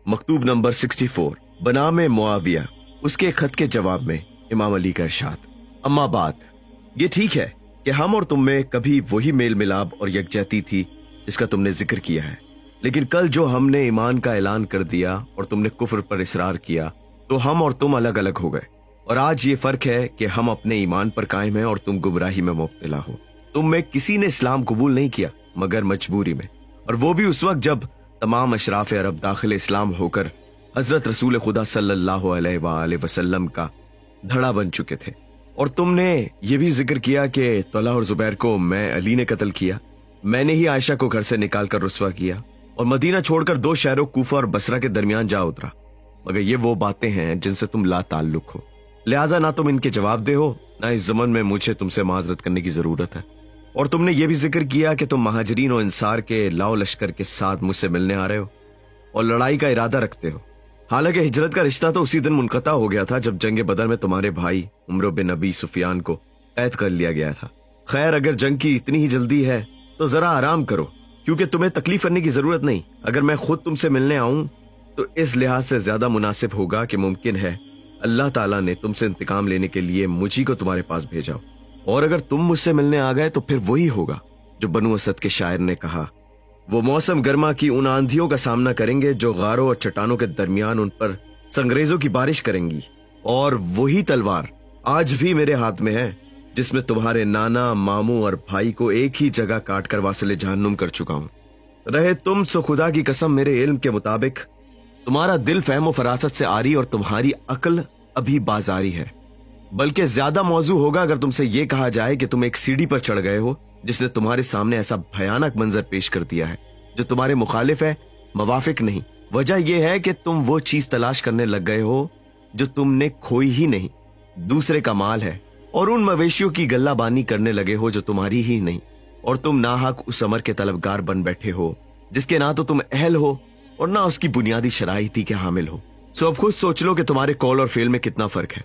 مکتوب نمبر 64 بنام معاویہ، اس کے خط کے جواب میں امام علی کا ارشاد: اما بعد، یہ ٹھیک ہے کہ ہم اور تم میں کبھی وہی میل ملاب اور یکجہتی تھی جس کا تم نے ذکر کیا ہے، لیکن کل جو ہم نے ایمان کا اعلان کر دیا اور تم نے کفر پر اصرار کیا تو ہم اور تم الگ الگ ہو گئے، اور آج یہ فرق ہے کہ ہم اپنے ایمان پر قائم ہیں اور تم گمراہی میں مبتلا ہو۔ تم میں کسی نے اسلام قبول نہیں کیا مگر مجبوری میں، اور وہ بھی اس وقت جب تمام اشراف عرب داخل اسلام ہو کر حضرت رسول خدا صلی اللہ علیہ وآلہ وسلم کا دھڑا بن چکے تھے۔ اور تم نے یہ بھی ذکر کیا کہ طلحہ اور زبیر کو میں علی نے قتل کیا، میں نے ہی عائشہ کو گھر سے نکال کر رسوا کیا اور مدینہ چھوڑ کر 2 شہروں کوفہ اور بصرہ کے درمیان جا اترا، مگر یہ وہ باتیں ہیں جن سے تم لا تعلق ہو، لہٰذا نہ تم ان کے جواب دے ہو نہ اس زمن میں مجھے تم سے معذرت کرنے کی ضرورت ہے۔ اور تم نے یہ بھی ذکر کیا کہ تم مہاجرین و انصار کے لاؤ لشکر کے ساتھ مجھ سے ملنے آ رہے ہو اور لڑائی کا ارادہ رکھتے ہو، حالانکہ ہجرت کا رشتہ تو اسی دن منقطع ہو گیا تھا جب جنگ بدر میں تمہارے بھائی عمرو بن ابی سفیان کو قید کر لیا گیا تھا۔ خیر، اگر جنگ کی اتنی ہی جلدی ہے تو ذرا آرام کرو، کیونکہ تمہیں تکلیف کرنے کی ضرورت نہیں۔ اگر میں خود تم سے ملنے آؤں تو اس لحاظ سے زیادہ مناسب ہوگا کہ ممکن ہے اللہ تعالیٰ نے تم سے انتقام لینے کے لیے مجھی کو تمہارے پاس بھیجا ہو، اور اگر تم مجھ سے ملنے آ گئے تو پھر وہی ہوگا جو بنو اسد کے شاعر نے کہا: وہ موسم گرما کی ان آندھیوں کا سامنا کریں گے جو غاروں اور چٹانوں کے درمیان ان پر سنگریزوں کی بارش کریں گی، اور وہی تلوار آج بھی میرے ہاتھ میں ہے جس میں تمہارے نانا، ماموں اور بھائی کو ایک ہی جگہ کاٹ کر واصل جہنم کر چکا ہوں۔ رہے تم سو خدا کی قسم، میرے علم کے مطابق تمہارا دل فہم و فراست سے آری اور تمہاری عقل ابھی بازاری ہے، بلکہ زیادہ موضوع ہوگا اگر تم سے یہ کہا جائے کہ تم ایک سیڑھی پر چڑھ گئے ہو جس نے تمہارے سامنے ایسا بھیانک منظر پیش کر دیا ہے جو تمہارے مخالف ہے، موافق نہیں۔ وجہ یہ ہے کہ تم وہ چیز تلاش کرنے لگ گئے ہو جو تم نے کھوئی ہی نہیں، دوسرے کا مال ہے، اور ان مویشیوں کی گلہ بانی کرنے لگے ہو جو تمہاری ہی نہیں، اور تم ناحق اس امر کے طلبگار بن بیٹھے ہو جس کے نہ تو تم اہل ہو اور نہ اس کی بنیادی شرائطی کے حامل ہو۔ سو اب خود سوچ لو کہ تمہارے قول اور فعل میں کتنا فرق ہے،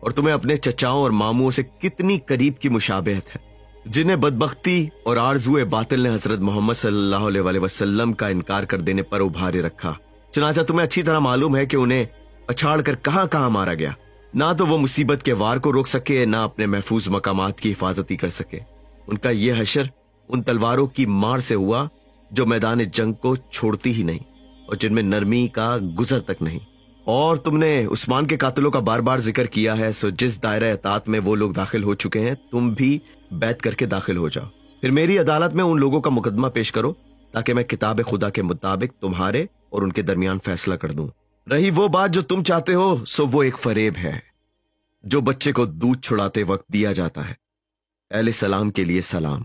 اور تمہیں اپنے چچاؤں اور ماموں سے کتنی قریب کی مشابہت ہے، جنہیں بدبختی اور آرزوئے باطل نے حضرت محمد صلی اللہ علیہ وآلہ وسلم کا انکار کر دینے پر ابھارے رکھا۔ چنانچہ تمہیں اچھی طرح معلوم ہے کہ انہیں پچھاڑ کر کہاں کہاں مارا گیا، نہ تو وہ مصیبت کے وار کو روک سکے نہ اپنے محفوظ مقامات کی حفاظت ہی کر سکے۔ ان کا یہ حشر ان تلواروں کی مار سے ہوا جو میدان جنگ کو چھوڑتی ہی نہیں اور جن میں نرمی کا گزر تک نہیں۔ اور تم نے عثمان کے قاتلوں کا بار بار ذکر کیا ہے، سو جس دائرہ اطاعت میں وہ لوگ داخل ہو چکے ہیں تم بھی بیعت کر کے داخل ہو جاؤ، پھر میری عدالت میں ان لوگوں کا مقدمہ پیش کرو تاکہ میں کتاب خدا کے مطابق تمہارے اور ان کے درمیان فیصلہ کر دوں۔ رہی وہ بات جو تم چاہتے ہو، سو وہ ایک فریب ہے جو بچے کو دودھ چھڑاتے وقت دیا جاتا ہے۔ اہل سلام کے لیے سلام۔